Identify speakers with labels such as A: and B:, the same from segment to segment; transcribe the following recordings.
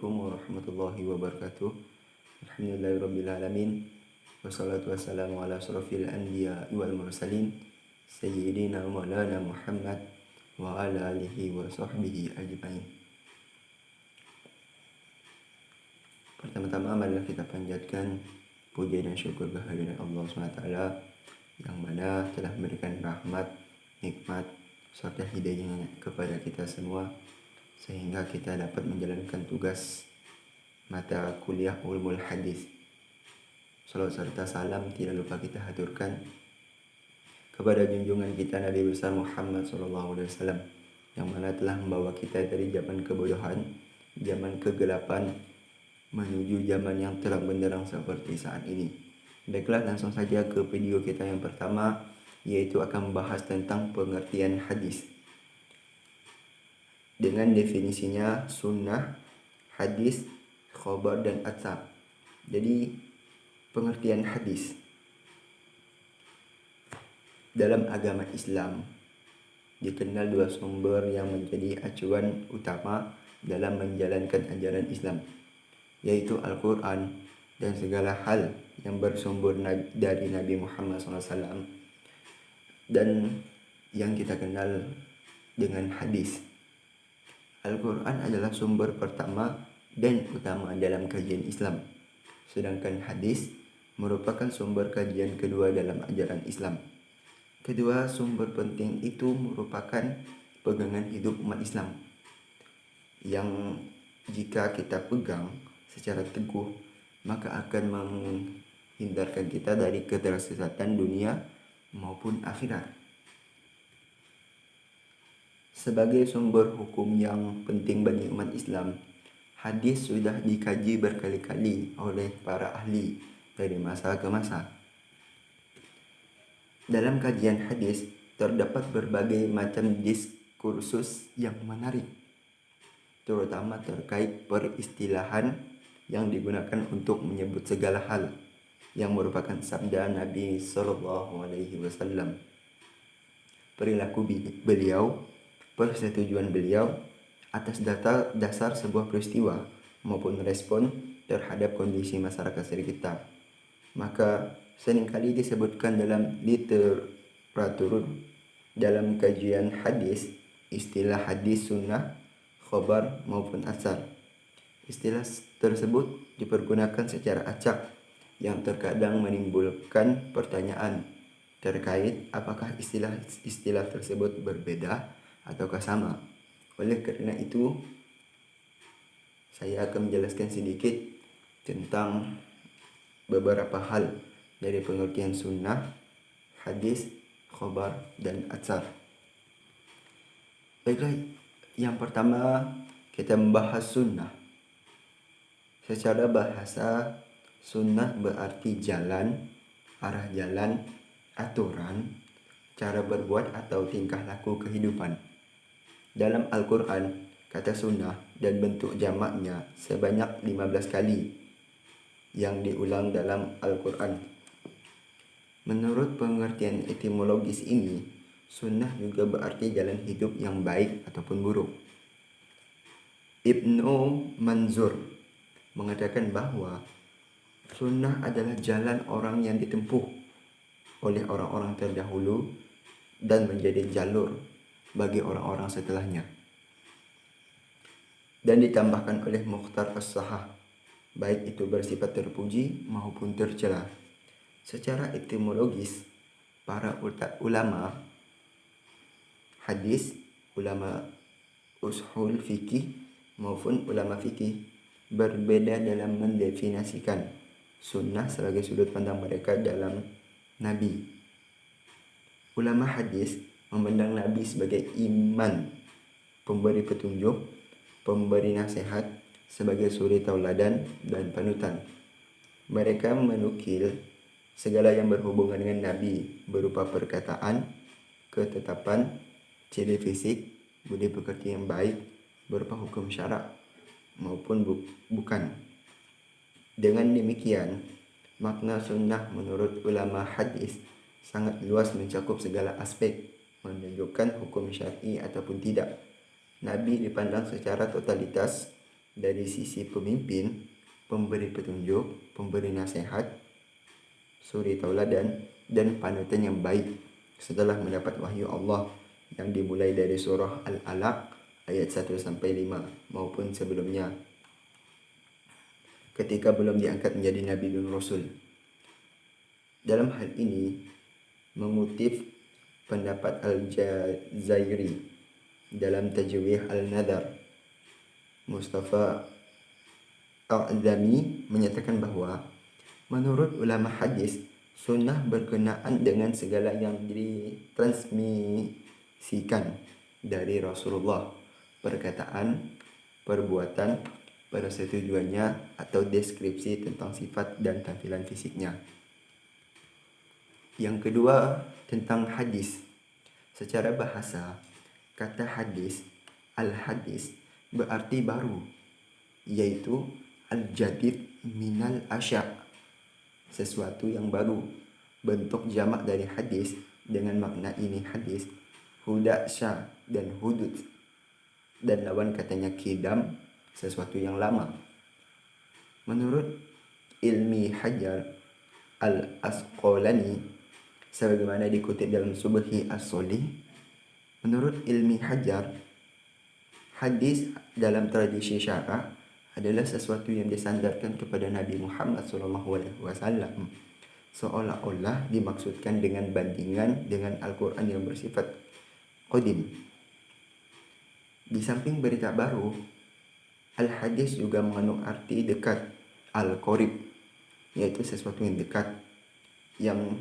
A: Assalamualaikum warahmatullahi wabarakatuh. Alhamdulillahirrabbilalamin. Wassalatu wassalamu ala asrafil anbiya wal mursalin Sayyidina maulana Muhammad wa ala alihi wa sahbihi ajmain. Pertama-tama marilah kita panjatkan puja dan syukur kehadirat Allah SWT yang mana telah memberikan rahmat, nikmat, serta hidayahnya kepada kita semua sehingga kita dapat menjalankan tugas mata kuliah ulumul hadis. Salawat serta salam tidak lupa kita haturkan kepada junjungan kita Nabi besar Muhammad SAW yang mana telah membawa kita dari zaman kebodohan, zaman kegelapan menuju zaman yang terang benderang seperti saat ini. Baiklah, langsung saja ke video kita yang pertama, yaitu akan membahas tentang pengertian hadis. Dengan definisinya sunnah, hadis, khobar, dan atsar. Jadi pengertian hadis dalam agama Islam dikenal dua sumber yang menjadi acuan utama dalam menjalankan ajaran Islam, yaitu Al-Quran dan segala hal yang bersumber dari Nabi Muhammad SAW, dan yang kita kenal dengan hadis. Al-Quran adalah sumber pertama dan utama dalam kajian Islam, sedangkan hadis merupakan sumber kajian kedua dalam ajaran Islam. Kedua sumber penting itu merupakan pegangan hidup umat Islam yang jika kita pegang secara teguh maka akan menghindarkan kita dari ketersesatan dunia maupun akhirat. Sebagai sumber hukum yang penting bagi umat Islam, hadis sudah dikaji berkali-kali oleh para ahli dari masa ke masa. Dalam kajian hadis terdapat berbagai macam diskursus yang menarik, terutama terkait peristilahan yang digunakan untuk menyebut segala hal yang merupakan sabda Nabi SAW, perilaku beliau, persetujuan beliau atas dasar sebuah peristiwa maupun respon terhadap kondisi masyarakat sekitar. Maka seringkali disebutkan dalam literatur dalam kajian hadis istilah hadis sunnah, khobar maupun atsar. Istilah tersebut dipergunakan secara acak yang terkadang menimbulkan pertanyaan terkait apakah istilah tersebut berbeda ataukah sama. Oleh karena itu, saya akan menjelaskan sedikit tentang beberapa hal dari pengertian sunnah, hadis, khobar, dan atsar. Baiklah, yang pertama kita membahas sunnah. Secara bahasa, sunnah berarti jalan, arah jalan, aturan, cara berbuat atau tingkah laku kehidupan. Dalam Al-Quran, kata sunnah dan bentuk jamaknya sebanyak 15 kali yang diulang dalam Al-Quran. Menurut pengertian etimologis ini, sunnah juga berarti jalan hidup yang baik ataupun buruk. Ibnu Manzur mengatakan bahwa sunnah adalah jalan orang yang ditempuh oleh orang-orang terdahulu dan menjadi jalur bagi orang-orang setelahnya. Dan ditambahkan oleh Mukhtar As-Sahah, baik itu bersifat terpuji maupun tercela. Secara etimologis, para ulama hadis, ulama ushul fikih maupun ulama fikih berbeda dalam mendefinisikan sunnah sebagai sudut pandang mereka dalam Nabi. Ulama hadis memandang Nabi sebagai iman, pemberi petunjuk, pemberi nasihat, sebagai suri tauladan dan panutan. Mereka menukil segala yang berhubungan dengan Nabi berupa perkataan, ketetapan, ciri fisik, budi pekerti yang baik, berupa hukum syarak maupun bukan. Dengan demikian, makna sunnah menurut ulama hadis sangat luas, mencakup segala aspek, menunjukkan hukum syar'i ataupun tidak. Nabi dipandang secara totalitas dari sisi pemimpin, pemberi petunjuk, pemberi nasihat, suri tauladan, dan panutan yang baik setelah mendapat wahyu Allah yang dimulai dari surah Al-Alaq ayat 1-5 maupun sebelumnya ketika belum diangkat menjadi nabi dan rasul. Dalam hal ini mengutip pendapat Al-Jazairi dalam Tajwih Al-Nadar, Mustafa Al-Adami menyatakan bahwa menurut ulama hadis, sunnah berkenaan dengan segala yang ditransmisikan dari Rasulullah, perkataan, perbuatan, persetujuannya, atau deskripsi tentang sifat dan tampilan fisiknya. Yang kedua, tentang hadis. Secara bahasa, kata hadis, al-hadis, berarti baru, yaitu al-jadid minal asya', sesuatu yang baru. Bentuk jamak dari hadis dengan makna ini hadis, hudatsya dan hudud, dan lawan katanya kidam, sesuatu yang lama. Menurut Ilmi Hajar Al-Asqalani, sebagaimana dikutip dalam Subhi As-Solih, menurut Ilmi Hajar, hadis dalam tradisi syarah adalah sesuatu yang disandarkan kepada Nabi Muhammad SAW, seolah-olah dimaksudkan dengan bandingan dengan Al-Quran yang bersifat qadim. Di samping berita baru, al-hadis juga mengandung arti dekat, al-qorib, yaitu sesuatu yang dekat, yang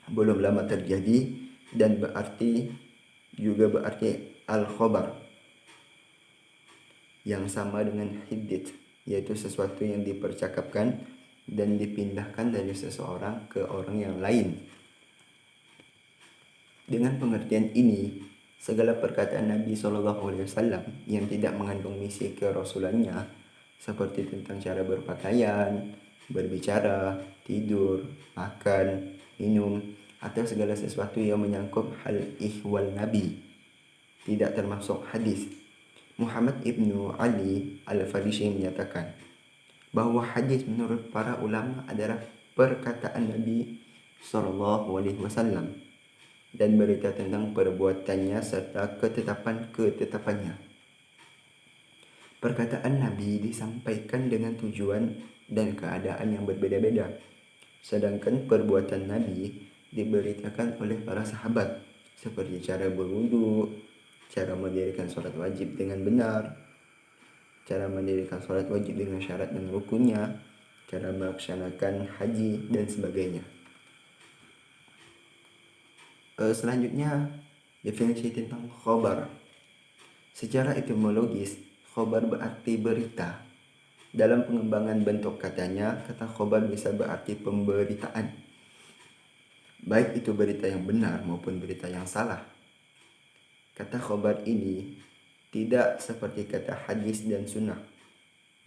A: belum lama terjadi, dan berarti al-khobar, yang sama dengan hidith, yaitu sesuatu yang dipercakapkan dan dipindahkan dari seseorang ke orang yang lain. Dengan pengertian ini, segala perkataan Nabi SAW yang tidak mengandung misi kerasulannya, seperti tentang cara berpakaian, berbicara, tidur, makan, minum, atau segala sesuatu yang menyangkut hal ihwal Nabi, tidak termasuk hadis. Muhammad Ibnu Ali Al-Farisi menyatakan bahwa hadis menurut para ulama adalah perkataan Nabi SAW dan berita tentang perbuatannya serta ketetapannya. Perkataan Nabi disampaikan dengan tujuan dan keadaan yang berbeda-beda, sedangkan perbuatan Nabi diberitakan oleh para sahabat, seperti cara berwudu, cara mendirikan sholat wajib dengan benar, cara mendirikan sholat wajib dengan syarat dan rukunnya, cara melaksanakan haji, dan sebagainya. Selanjutnya, definisi tentang khobar. Secara etimologis, khobar berarti berita. Dalam pengembangan bentuk katanya, kata khobar bisa berarti pemberitaan, baik itu berita yang benar maupun berita yang salah. Kata khobar ini tidak seperti kata hadis dan sunnah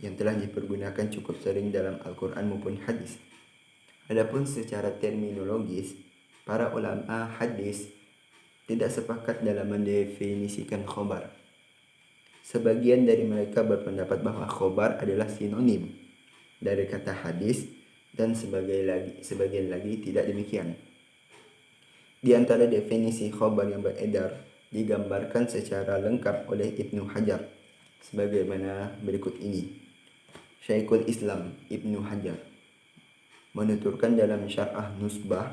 A: yang telah dipergunakan cukup sering dalam Al-Quran maupun hadis. Adapun secara terminologis, para ulama hadis tidak sepakat dalam mendefinisikan khobar. Sebagian dari mereka berpendapat bahwa khobar adalah sinonim dari kata hadis, dan sebagian lagi tidak demikian. Di antara definisi khobar yang beredar digambarkan secara lengkap oleh Ibnu Hajar sebagaimana berikut ini. Syekhul Islam Ibnu Hajar menuturkan dalam Syarah Nusbah,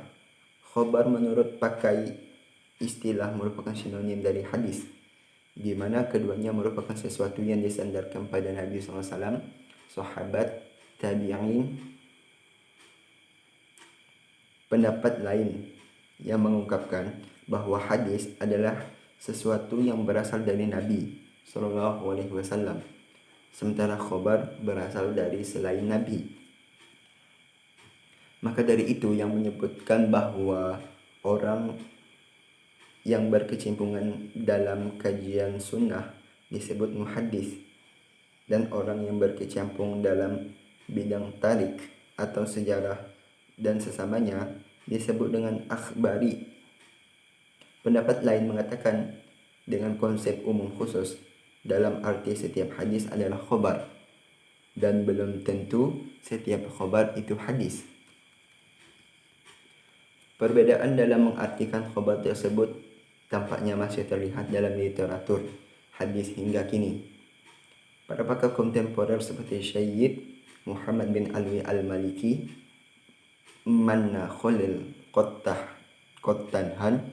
A: khobar menurut pakai istilah merupakan sinonim dari hadis, di mana keduanya merupakan sesuatu yang disandarkan pada Nabi SAW, sahabat, tabi'in. Pendapat lain yang mengungkapkan bahwa hadis adalah sesuatu yang berasal dari Nabi SAW, sementara khobar berasal dari selain Nabi. Maka dari itu yang menyebutkan bahwa orang yang berkecimpungan dalam kajian sunnah disebut muhaddis, dan orang yang berkecimpung dalam bidang tarik atau sejarah dan sesamanya disebut dengan akhbari. Pendapat lain mengatakan dengan konsep umum khusus, dalam arti setiap hadis adalah khobar, dan belum tentu setiap khobar itu hadis. Perbedaan dalam mengartikan khobar tersebut tampaknya masih terlihat dalam literatur hadis hingga kini. Para pakar kontemporer seperti Syed Muhammad bin Alwi al-Maliki, Manna Khalil Qottanhan,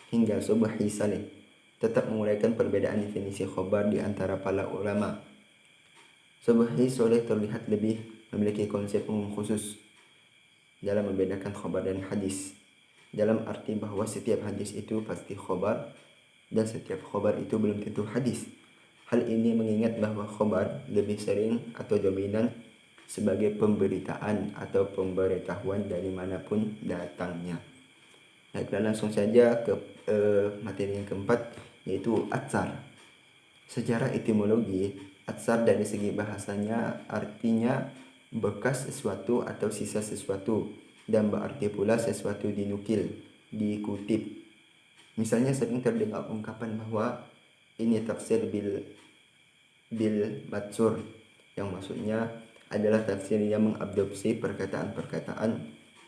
A: hingga Subhi Saleh tetap menguraikan perbedaan definisi khobar di antara para ulama. Subhi Saleh terlihat lebih memiliki konsep umum khusus dalam membedakan khobar dan hadis, dalam arti bahwa setiap hadis itu pasti khobar dan setiap khobar itu belum tentu hadis. Hal ini mengingat bahwa khobar lebih sering atau dominan sebagai pemberitaan atau pemberitahuan dari manapun datangnya. Baiklah, langsung saja ke materi yang keempat, yaitu atsar. Secara etimologi, atsar dari segi bahasanya artinya bekas sesuatu atau sisa sesuatu, dan berarti pula sesuatu dinukil, dikutip. Misalnya sering terdengar ungkapan bahwa ini tafsir bil matsur, yang maksudnya adalah tafsir yang mengadopsi perkataan-perkataan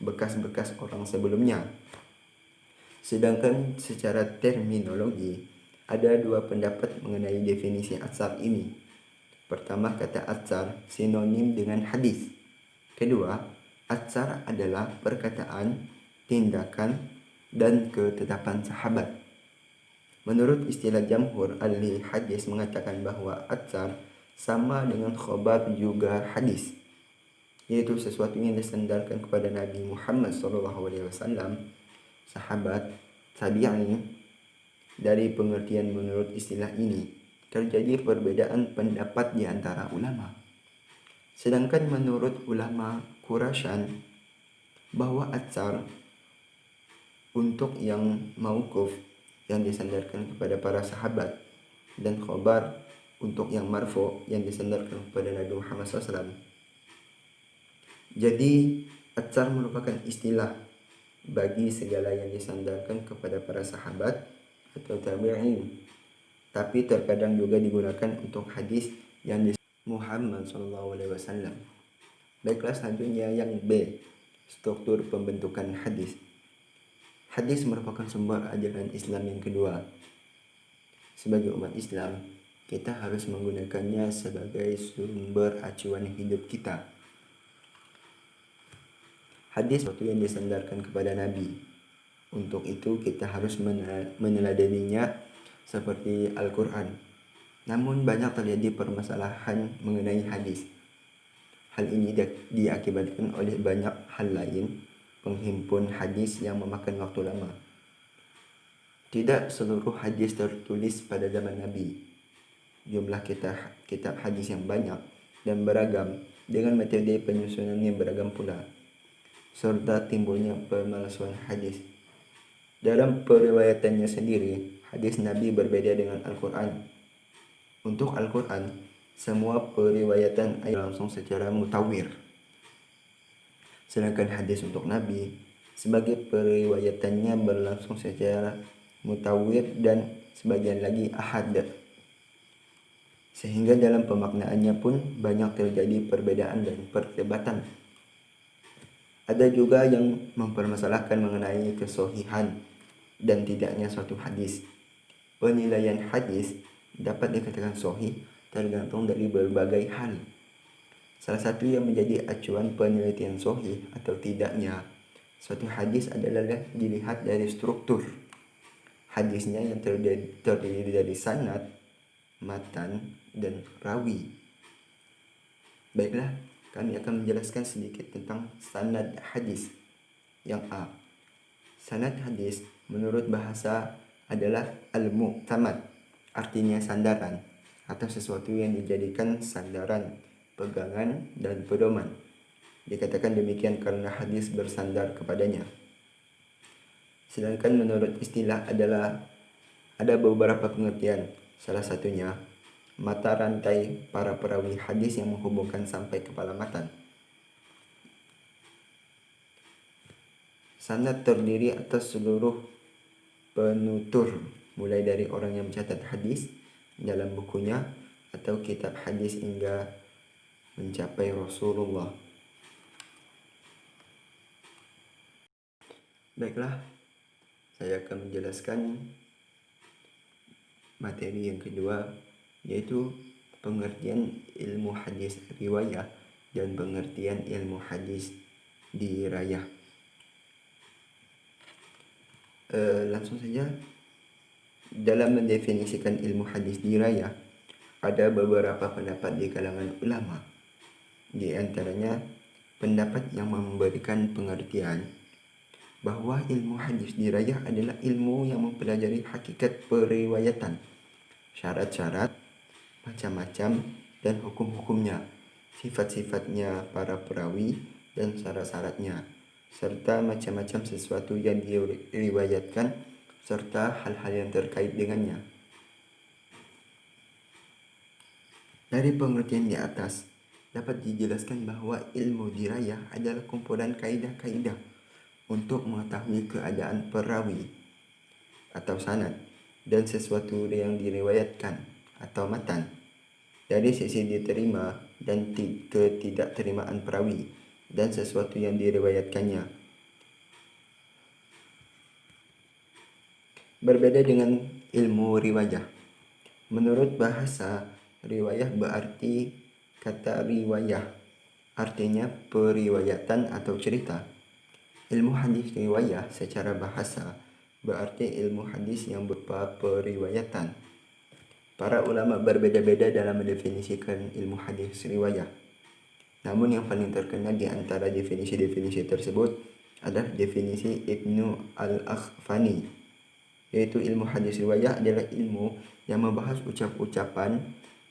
A: bekas-bekas orang sebelumnya. Sedangkan secara terminologi, ada dua pendapat mengenai definisi atsar ini. Pertama, kata atsar sinonim dengan hadis. Kedua, atsar adalah perkataan, tindakan, dan ketetapan sahabat. Menurut istilah jamhur ahli hadis mengatakan bahwa atsar sama dengan khobar juga hadis, yaitu sesuatu yang disandarkan kepada Nabi Muhammad SAW, sahabat, tabi'in. Dari pengertian menurut istilah ini, terjadi perbedaan pendapat di antara ulama. Sedangkan menurut ulama Quraisyan, bahwa atsar untuk yang mauquf, yang disandarkan kepada para sahabat, dan khobar untuk yang marfu, yang disandarkan kepada Nabi Muhammad SAW. Jadi atsar merupakan istilah bagi segala yang disandarkan kepada para sahabat atau tabi'in, tapi terkadang juga digunakan untuk hadis yang Muhammad SAW. Baiklah, selanjutnya yang B, struktur pembentukan hadis. Hadis merupakan sumber ajaran Islam yang kedua. Sebagai umat Islam, kita harus menggunakannya sebagai sumber acuan hidup kita. Hadis sesuatu yang disandarkan kepada Nabi. Untuk itu kita harus meneladaninya seperti Al-Quran. Namun banyak terjadi permasalahan mengenai hadis. Hal ini diakibatkan oleh banyak hal lain, penghimpun hadis yang memakan waktu lama. Tidak seluruh hadis tertulis pada zaman Nabi. Jumlah kitab hadis yang banyak dan beragam, dengan metode penyusunan yang beragam pula, serta timbulnya pemalsuan hadis. Dalam periwayatannya sendiri, hadis Nabi berbeda dengan Al-Quran. Untuk Al-Quran, semua periwayatan langsung secara mutawir. Sedangkan hadis untuk Nabi, sebagai periwayatannya berlangsung secara mutawir dan sebagian lagi ahad. Sehingga dalam pemaknaannya pun banyak terjadi perbedaan dan perdebatan. Ada juga yang mempermasalahkan mengenai kesohihan dan tidaknya suatu hadis. Penilaian hadis dapat dikatakan sahih tergantung dari berbagai hal. Salah satu yang menjadi acuan penelitian sahih atau tidaknya suatu hadis adalah dilihat dari struktur hadisnya yang terdiri dari sanad, matan, dan rawi. Baiklah, kami akan menjelaskan sedikit tentang sanad hadis. Yang A, sanad hadis menurut bahasa adalah al-mu'tamad, artinya sandaran atau sesuatu yang dijadikan sandaran, pegangan, dan pedoman. Dikatakan demikian karena hadis bersandar kepadanya. Sedangkan menurut istilah ada beberapa pengertian. Salah satunya mata rantai para perawi hadis yang menghubungkan sampai kepala matan. Sanad terdiri atas seluruh penutur, mulai dari orang yang mencatat hadis dalam bukunya atau kitab hadis hingga mencapai Rasulullah. Baiklah, saya akan menjelaskan materi yang kedua, yaitu pengertian ilmu hadis riwayah dan pengertian ilmu hadis dirayah. Langsung saja, dalam mendefinisikan ilmu hadis dirayah, ada beberapa pendapat di kalangan ulama. Di antaranya pendapat yang memberikan pengertian bahwa ilmu hadis dirayah adalah ilmu yang mempelajari hakikat periwayatan, syarat-syarat, macam-macam, dan hukum-hukumnya, sifat-sifatnya para perawi dan syarat-syaratnya, serta macam-macam sesuatu yang diriwayatkan, serta hal-hal yang terkait dengannya. Dari pengertian di atas, dapat dijelaskan bahwa ilmu dirayah adalah kumpulan kaidah-kaidah untuk mengetahui keadaan perawi atau sanad dan sesuatu yang diriwayatkan atau matan dari sisi diterima dan ketidakterimaan perawi dan sesuatu yang diriwayatkannya. Berbeda dengan ilmu riwayah. Menurut bahasa, riwayah berarti kata riwayah, artinya periwayatan atau cerita. Ilmu hadis riwayah secara bahasa berarti ilmu hadis yang berupa periwayatan. Para ulama berbeda-beda dalam mendefinisikan ilmu hadis riwayah. Namun yang paling terkenal di antara definisi-definisi tersebut adalah definisi Ibnu Al-Akhfani, yaitu ilmu hadis riwayah adalah ilmu yang membahas ucap-ucapan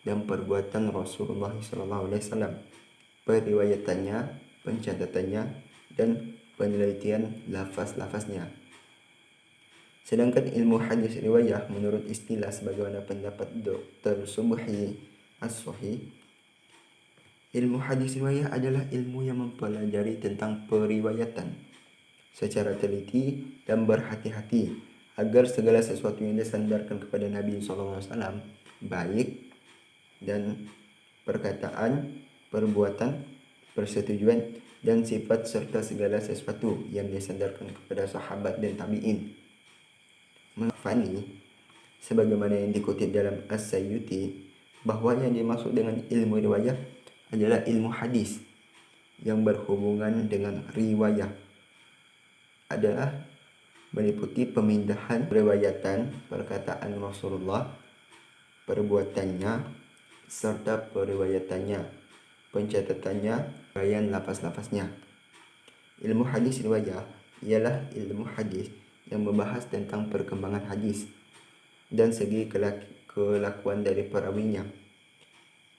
A: dan perbuatan Rasulullah SAW, periwayatannya, pencatatannya, dan penelitian lafaz-lafaznya. Sedangkan ilmu hadis riwayah menurut istilah sebagaimana pendapat Dr. Subhi As-Sohi, ilmu hadis riwayah adalah ilmu yang mempelajari tentang periwayatan secara teliti dan berhati-hati agar segala sesuatu yang disandarkan kepada Nabi SAW, baik dan perkataan, perbuatan, persetujuan, dan sifat serta segala sesuatu yang disandarkan kepada sahabat dan tabi'in. Fani, sebagaimana yang dikutip dalam As-Sayyuti, bahwa yang dimaksud dengan ilmu riwayah adalah ilmu hadis yang berhubungan dengan riwayah adalah meliputi pemindahan riwayatan perkataan Rasulullah, perbuatannya, serta periwayatannya, pencatatannya, bayan lafaz-lafaznya. Ilmu hadis riwayah ialah ilmu hadis yang membahas tentang perkembangan hadis dan segi kelakuan dari perawinya,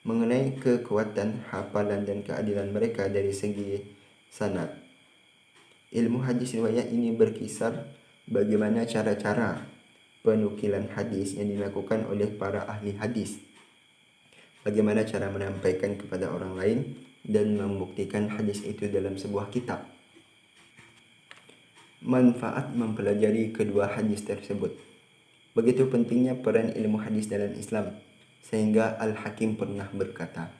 A: mengenai kekuatan, hafalan, dan keadilan mereka dari segi sanad. Ilmu hadis riwayah ini berkisar bagaimana cara-cara penukilan hadis yang dilakukan oleh para ahli hadis, bagaimana cara menyampaikan kepada orang lain dan membuktikan hadis itu dalam sebuah kitab. Manfaat mempelajari kedua hadis tersebut. Begitu pentingnya peran ilmu hadis dalam Islam, sehingga Al-Hakim pernah berkata,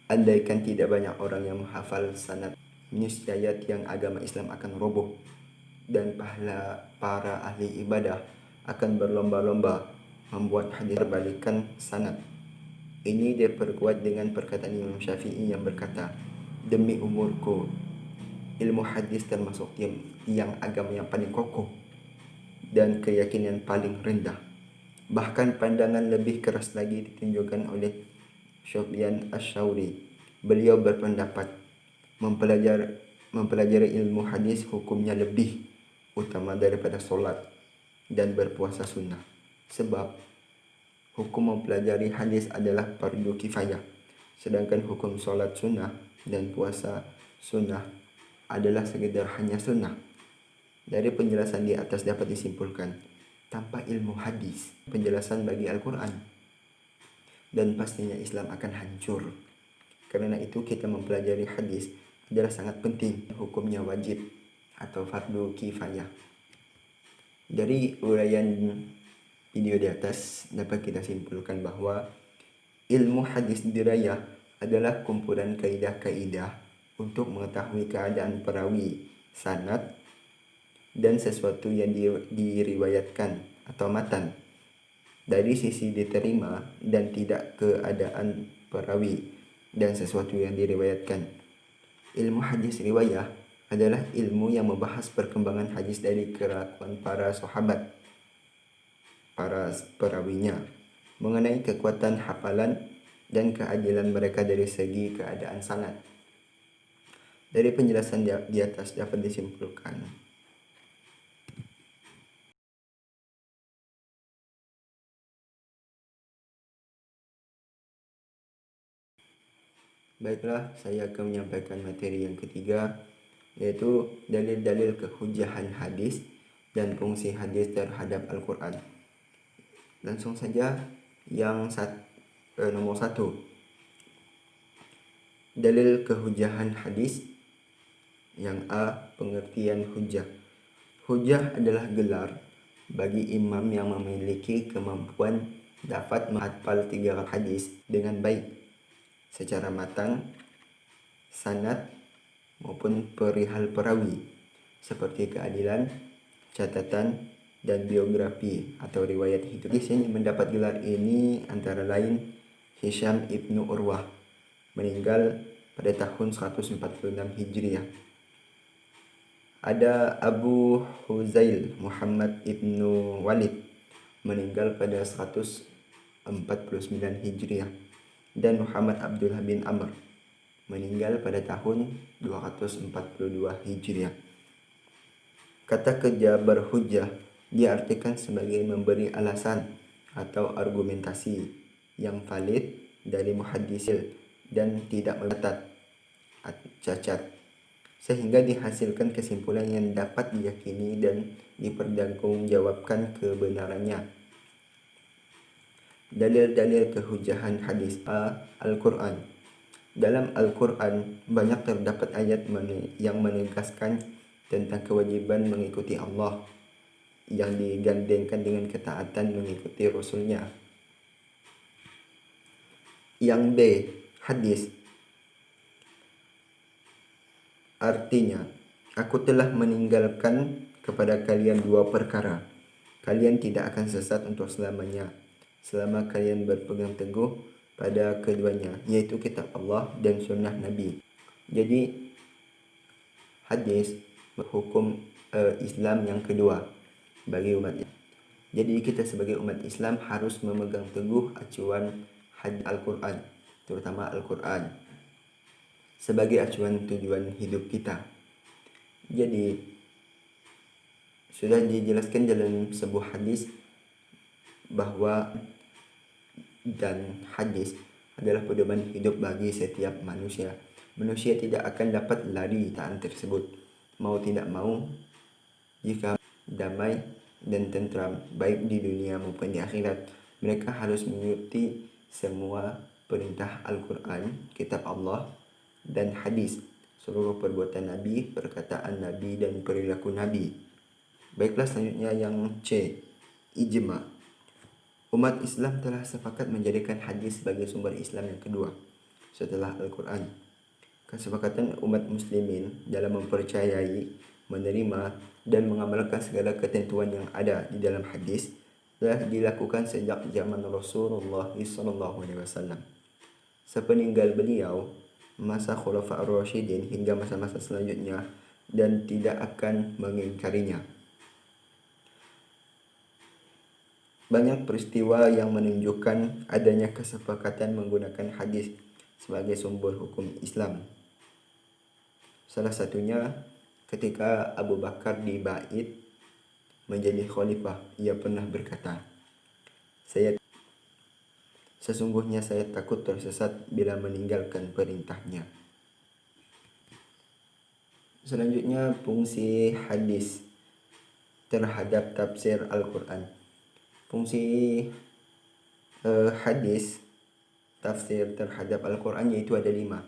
A: andaikan tidak banyak orang yang menghafal sanad, niscaya tiang agama Islam akan roboh, dan pahala para ahli ibadah akan berlomba-lomba membuat hadis berbalikan sanad. Ini diperkuat dengan perkataan Imam Syafi'i yang berkata, demi umurku, ilmu hadis termasuk tiang agama yang paling kokoh dan keyakinan paling rendah. Bahkan pandangan lebih keras lagi ditunjukkan oleh Sufyan Asy-Tsauri. Beliau berpendapat mempelajari ilmu hadis hukumnya lebih utama daripada solat dan berpuasa sunnah. Sebab hukum mempelajari hadis adalah fardu kifayah, sedangkan hukum solat sunnah dan puasa sunnah adalah sekedar hanya sunnah. Dari penjelasan di atas dapat disimpulkan, tanpa ilmu hadis, penjelasan bagi Al-Quran, dan pastinya Islam akan hancur. Karena itu kita mempelajari hadis adalah sangat penting. Hukumnya wajib atau fardu kifayah. Dari uraian video di atas dapat kita simpulkan bahwa Ilmu hadis dirayah adalah kumpulan kaidah-kaidah untuk mengetahui keadaan perawi, sanad, dan sesuatu yang diriwayatkan atau matan dari sisi diterima dan tidak keadaan perawi dan sesuatu yang diriwayatkan. Ilmu hadis riwayah adalah ilmu yang membahas perkembangan hadis dari kelakuan para sahabat, para perawinya, mengenai kekuatan hafalan dan keadilan mereka dari segi keadaan sanad. Dari penjelasan di atas dapat disimpulkan baiklah, saya akan menyampaikan materi yang ketiga, yaitu dalil-dalil kehujahan hadis dan fungsi hadis terhadap Al-Quran. Langsung saja yang nomor 1. Dalil kehujahan hadis. Yang A. Pengertian hujah. Hujah adalah gelar bagi imam yang memiliki kemampuan dapat menghafal 3 hadis dengan baik secara matang, sanad maupun perihal perawi seperti keadilan, catatan, dan biografi atau riwayat hidup. Yang mendapat gelar ini antara lain Hisham ibnu Urwah, meninggal pada tahun 146 Hijriah. Ada Abu Huzail Muhammad ibnu Walid, meninggal pada 149 Hijriah. Dan Muhammad Abdullah bin Amr, meninggal pada tahun 242 Hijriah. Kata kerja berhujjah diartikan sebagai memberi alasan atau argumentasi yang valid dari muhaddisil dan tidak mencatat cacat, sehingga dihasilkan kesimpulan yang dapat diyakini dan dipertanggungjawabkan kebenarannya. Dalil-dalil kehujahan hadis. A. Al-Quran. Dalam Al-Quran banyak terdapat ayat yang menegaskan tentang kewajiban mengikuti Allah yang digandengkan dengan ketaatan mengikuti Rasulnya. Yang B. Hadis. Artinya, aku telah meninggalkan kepada kalian 2 perkara. Kalian tidak akan sesat untuk selamanya selama kalian berpegang teguh pada keduanya, yaitu kitab Allah dan sunnah Nabi. Jadi hadis hukum Islam yang kedua bagi umat Islam. Jadi kita sebagai umat Islam harus memegang teguh acuan hadis Al-Quran, terutama Al-Quran, sebagai acuan tujuan hidup kita. Jadi sudah dijelaskan dalam sebuah hadis bahwa dan hadis adalah pedoman hidup bagi setiap manusia. Manusia tidak akan dapat lari taat tersebut, mau tidak mau, jika damai dan tentram baik di dunia maupun di akhirat. Mereka harus mengikuti semua perintah Al-Quran, kitab Allah, dan hadis, seluruh perbuatan Nabi, perkataan Nabi, dan perilaku Nabi. Baiklah, selanjutnya yang C. Ijma. Umat Islam telah sepakat menjadikan hadis sebagai sumber Islam yang kedua setelah Al-Quran. Kesepakatan umat muslimin dalam mempercayai, menerima, dan mengamalkan segala ketentuan yang ada di dalam hadis telah dilakukan sejak zaman Rasulullah SAW. Sepeninggal beliau, masa Khulafa ar-Rasyidin hingga masa-masa selanjutnya, dan tidak akan mengingkarinya. Banyak peristiwa yang menunjukkan adanya kesepakatan menggunakan hadis sebagai sumber hukum Islam. Salah satunya ketika Abu Bakar dibait menjadi khalifah, ia pernah berkata, sesungguhnya saya takut tersesat bila meninggalkan perintahnya. Selanjutnya, fungsi hadis terhadap tafsir Al-Quran. Fungsi hadis tafsir terhadap Al-Quran yaitu ada 5.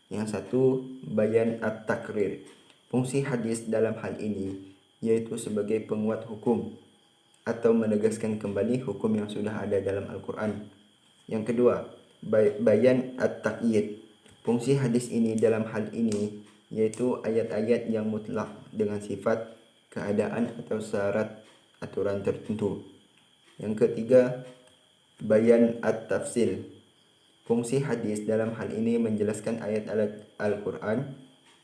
A: Yang satu, bayan at-takrir. Fungsi hadis dalam hal ini yaitu sebagai penguat hukum atau menegaskan kembali hukum yang sudah ada dalam Al-Quran. Yang kedua, Bayan at-taqyid. Fungsi hadis ini dalam hal ini yaitu ayat-ayat yang mutlak dengan sifat, keadaan atau syarat aturan tertentu. Yang ketiga, bayan at-tafsil. Fungsi hadis dalam hal ini menjelaskan ayat-ayat Al-Quran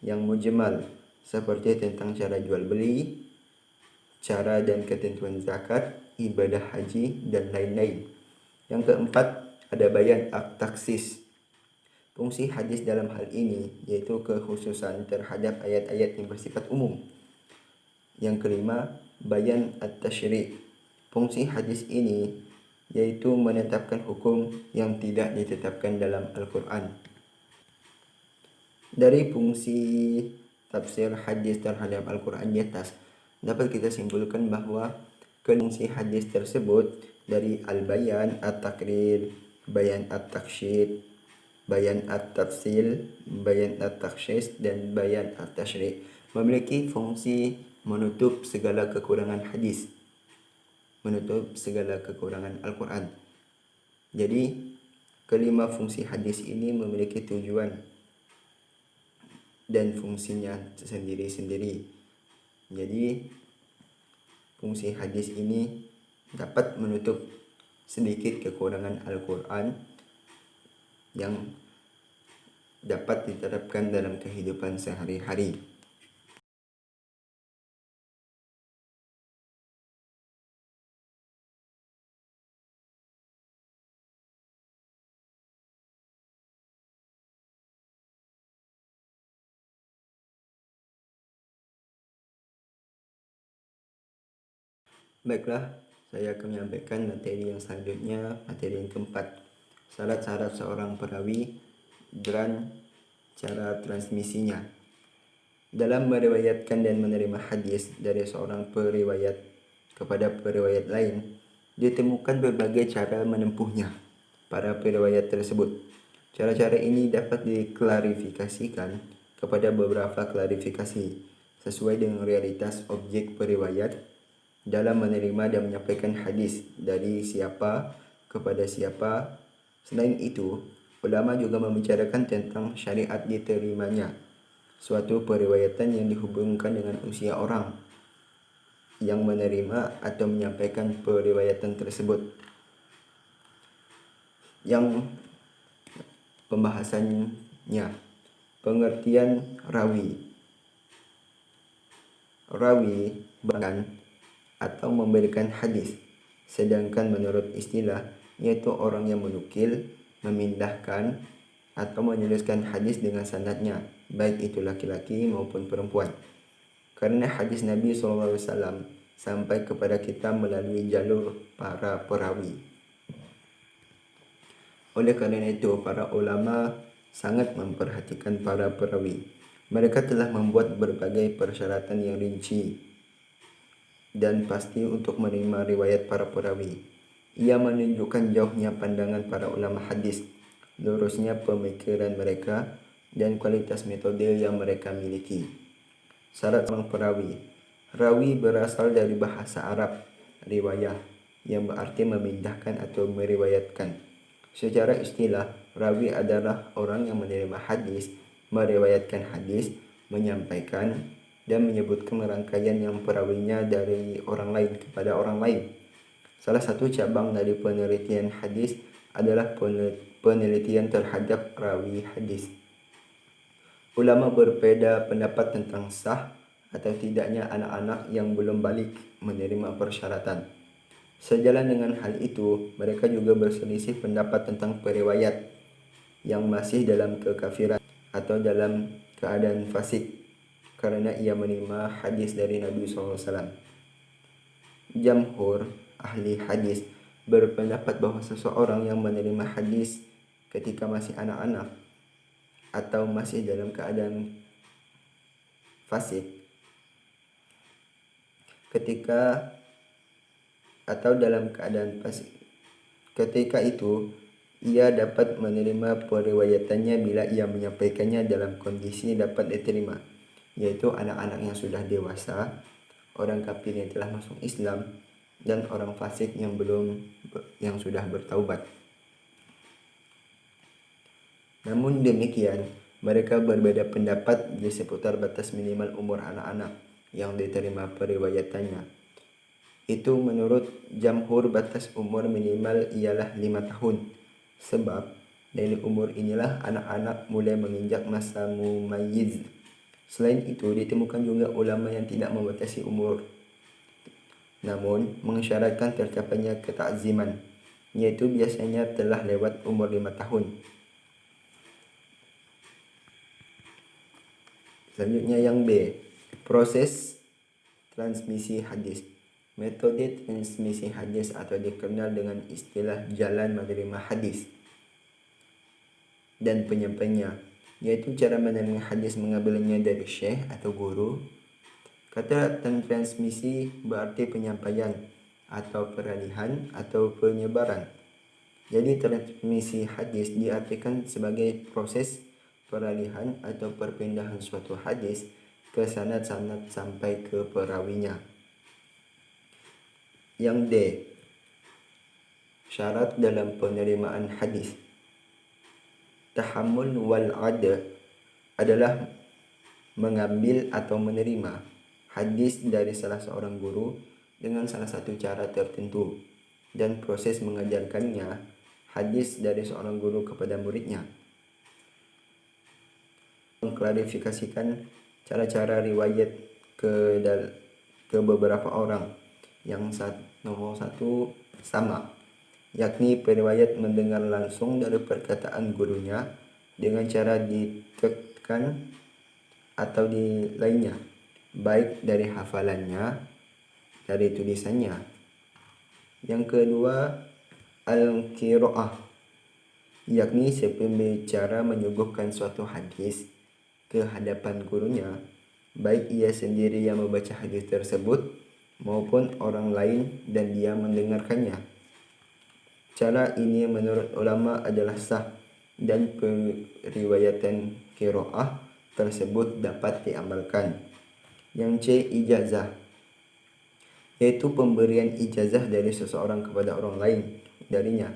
A: yang mujmal seperti tentang cara jual beli, cara dan ketentuan zakat, ibadah haji, dan lain-lain. Yang keempat, ada bayan at-taksis. Fungsi hadis dalam hal ini yaitu kekhususan terhadap ayat-ayat yang bersifat umum. Yang kelima, bayan at-tasyri'. Fungsi hadis ini yaitu menetapkan hukum yang tidak ditetapkan dalam Al-Quran. Dari fungsi tafsir hadis terhadap Al-Quran di atas, dapat kita simpulkan bahwa fungsi hadis tersebut dari al-bayan, at-takrir, bayan at-taksyid, bayan at-tafsil, bayan at-taksyis, dan bayan at-tasyri' memiliki fungsi menutup segala kekurangan hadis, menutup segala kekurangan Al-Quran. Jadi kelima fungsi hadis ini memiliki tujuan dan fungsinya sendiri-sendiri. Jadi fungsi hadis ini dapat menutup sedikit kekurangan Al-Quran yang dapat diterapkan dalam kehidupan sehari-hari. Baiklah, saya akan menyampaikan materi yang selanjutnya, materi yang keempat, syarat-syarat seorang perawi dan cara transmisinya. Dalam meriwayatkan dan menerima hadis dari seorang periwayat kepada periwayat lain, ditemukan berbagai cara menempuhnya para periwayat tersebut. Cara-cara ini dapat diklarifikasikan kepada beberapa klarifikasi sesuai dengan realitas objek periwayat dalam menerima dan menyampaikan hadis dari siapa kepada siapa. Selain itu, ulama juga membicarakan tentang syariat diterimanya suatu periwayatan yang dihubungkan dengan usia orang yang menerima atau menyampaikan periwayatan tersebut. Yang pembahasannya, pengertian rawi. Rawi bahkan atau memberikan hadis, sedangkan menurut istilah yaitu orang yang menukil, memindahkan atau menuliskan hadis dengan sanadnya, baik itu laki-laki maupun perempuan. Karena hadis Nabi SAW sampai kepada kita melalui jalur para perawi. Oleh karena itu, para ulama sangat memperhatikan para perawi. Mereka telah membuat berbagai persyaratan yang rinci dan pasti untuk menerima riwayat para perawi. Ia menunjukkan jauhnya pandangan para ulama hadis, lurusnya pemikiran mereka, dan kualitas metode yang mereka miliki. Syarat seorang perawi. Rawi berasal dari bahasa Arab, riwayah, yang berarti memindahkan atau meriwayatkan. Secara istilah, rawi adalah orang yang menerima hadis, meriwayatkan hadis, menyampaikan, dan menyebutkan rangkaian yang perawinya dari orang lain kepada orang lain. Salah satu cabang dari penelitian hadis adalah penelitian terhadap rawi hadis. Ulama berbeda pendapat tentang sah atau tidaknya anak-anak yang belum balik menerima persyaratan. Sejalan dengan hal itu, mereka juga berselisih pendapat tentang periwayat yang masih dalam kekafiran atau dalam keadaan fasik karena ia menerima hadis dari Nabi SAW. Jamhur ahli hadis berpendapat bahwa seseorang yang menerima hadis ketika masih anak-anak atau masih dalam keadaan fasik, ketika itu ia dapat menerima periwayatannya bila ia menyampaikannya dalam kondisi dapat diterima, yaitu anak-anak yang sudah dewasa, orang kafir yang telah masuk Islam, dan orang fasik yang sudah bertaubat. Namun demikian, mereka berbeda pendapat di seputar batas minimal umur anak-anak yang diterima periwayatannya. Itu menurut jamhur batas umur minimal ialah 5 tahun. Sebab dari umur inilah anak-anak mulai menginjak masa mumayyiz. Selain itu, ditemukan juga ulama yang tidak membatasi umur, namun mengisyaratkan tercapainya ketakziman, yaitu biasanya telah lewat umur 5 tahun. Selanjutnya yang B, proses transmisi hadis. Metode transmisi hadis atau dikenal dengan istilah jalan menerima hadis dan penyampainya, yaitu cara menerima hadis mengambilnya dari syekh atau guru. Kata transmisi berarti penyampaian atau peralihan atau penyebaran. Jadi transmisi hadis diartikan sebagai proses peralihan atau perpindahan suatu hadis ke sanad-sanad sampai ke perawinya. Yang D, syarat dalam penerimaan hadis. Tahammul wal ada adalah mengambil atau menerima hadis dari salah seorang guru dengan salah satu cara tertentu dan proses mengajarkannya hadis dari seorang guru kepada muridnya. Mengklarifikasikan cara-cara riwayat ke beberapa orang. Yang nomor satu sama, yakni periwayat mendengar langsung dari perkataan gurunya dengan cara ditekan atau di lainnya, baik dari hafalannya, dari tulisannya. Yang kedua, al-qiraah, yakni si pembicara menyuguhkan suatu hadis ke hadapan gurunya, baik ia sendiri yang membaca hadis tersebut maupun orang lain dan dia mendengarkannya. Cara ini menurut ulama adalah sah dan periwayatan qiraah tersebut dapat diamalkan. Yang C, ijazah, yaitu pemberian ijazah dari seseorang kepada orang lain darinya.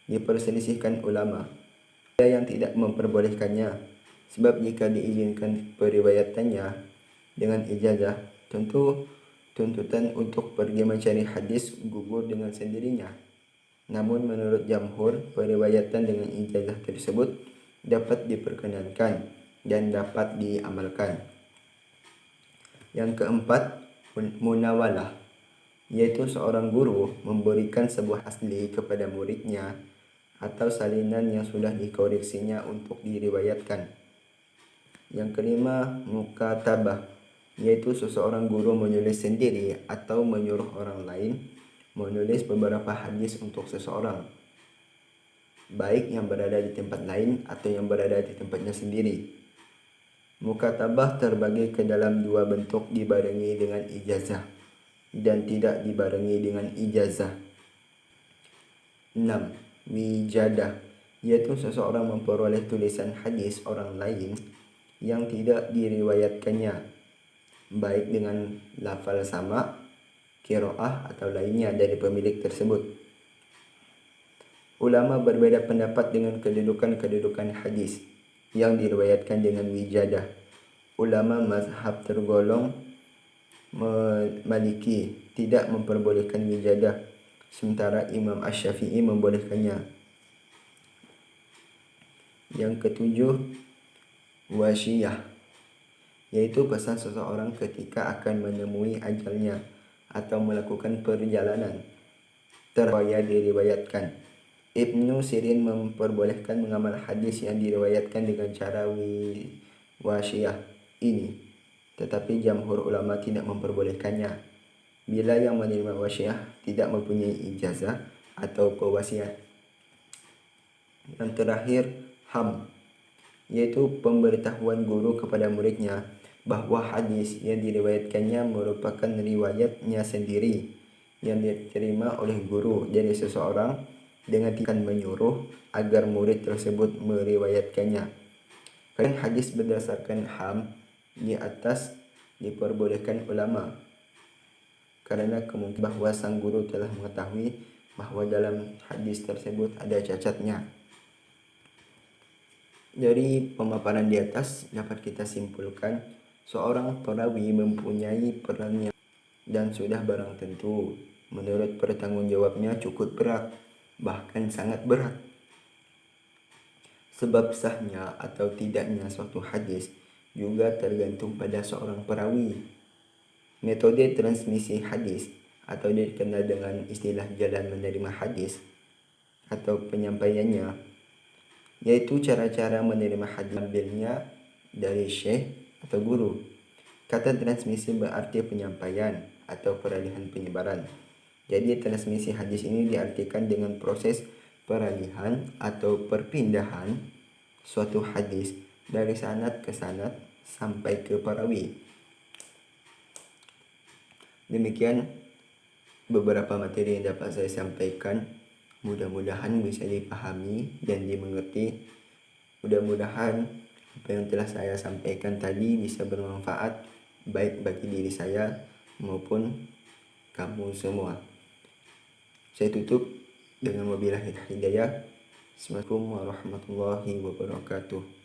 A: Diperselisihkan ulama ada yang tidak memperbolehkannya, sebab jika diizinkan periwayatannya dengan ijazah, tentu tuntutan untuk pergi mencari hadis gugur dengan sendirinya. Namun menurut jamhur, periwayatan dengan ijazah tersebut dapat diperkenankan dan dapat diamalkan. Yang keempat, munawalah, yaitu seorang guru memberikan sebuah asli kepada muridnya atau salinan yang sudah dikoreksinya untuk diriwayatkan. Yang kelima, mukatabah, yaitu seseorang guru menulis sendiri atau menyuruh orang lain menulis beberapa hadis untuk seseorang, baik yang berada di tempat lain atau yang berada di tempatnya sendiri. Mukatabah terbagi ke dalam dua bentuk, dibarengi dengan ijazah dan tidak dibarengi dengan ijazah. 6. Wijadah, yaitu seseorang memperoleh tulisan hadis orang lain yang tidak diriwayatkannya, baik dengan lafal sama, qiraah atau lainnya dari pemilik tersebut. Ulama berbeda pendapat dengan kedudukan hadis yang diriwayatkan dengan wijadah. Ulama mazhab tergolong Maliki tidak memperbolehkan wijadah, sementara Imam Asy-Syafi'i membolehkannya. Yang ketujuh, wasiyah, yaitu pesan seseorang ketika akan menemui ajalnya atau melakukan perjalanan. Diriwayatkan. Ibnu Sirin memperbolehkan mengamal hadis yang diriwayatkan dengan cara wasiyah ini, tetapi jamhur ulama tidak memperbolehkannya bila yang menerima wasiyah tidak mempunyai ijazah atau pewasiat. Yang terakhir, ham, yaitu pemberitahuan guru kepada muridnya bahwa hadis yang diriwayatkannya merupakan riwayatnya sendiri yang diterima oleh guru dari seseorang dengan tidak menyuruh agar murid tersebut meriwayatkannya. Karena hadis berdasarkan ham di atas diperbolehkan ulama karena kemungkinan bahwa sang guru telah mengetahui bahwa dalam hadis tersebut ada cacatnya. Dari pemaparan di atas dapat kita simpulkan seorang perawi mempunyai peran yang dan sudah barang tentu menurut pertanggungjawabnya cukup berat, bahkan sangat berat. Sebab sahnya atau tidaknya suatu hadis juga tergantung pada seorang perawi. Metode transmisi hadis atau dikenal dengan istilah jalan menerima hadis atau penyampaiannya, yaitu cara-cara menerima hadis ambilnya dari syekh atau guru. Kata transmisi berarti penyampaian atau peralihan penyebaran. Jadi transmisi hadis ini diartikan dengan proses peralihan atau perpindahan suatu hadis dari sanad ke sanad sampai ke perawi. Demikian beberapa materi yang dapat saya sampaikan. Mudah-mudahan bisa dipahami dan dimengerti. Mudah-mudahan apa yang telah saya sampaikan tadi bisa bermanfaat baik bagi diri saya maupun kamu semua. Saya tutup dengan wabillahi hidayah. Assalamualaikum warahmatullahi wabarakatuh.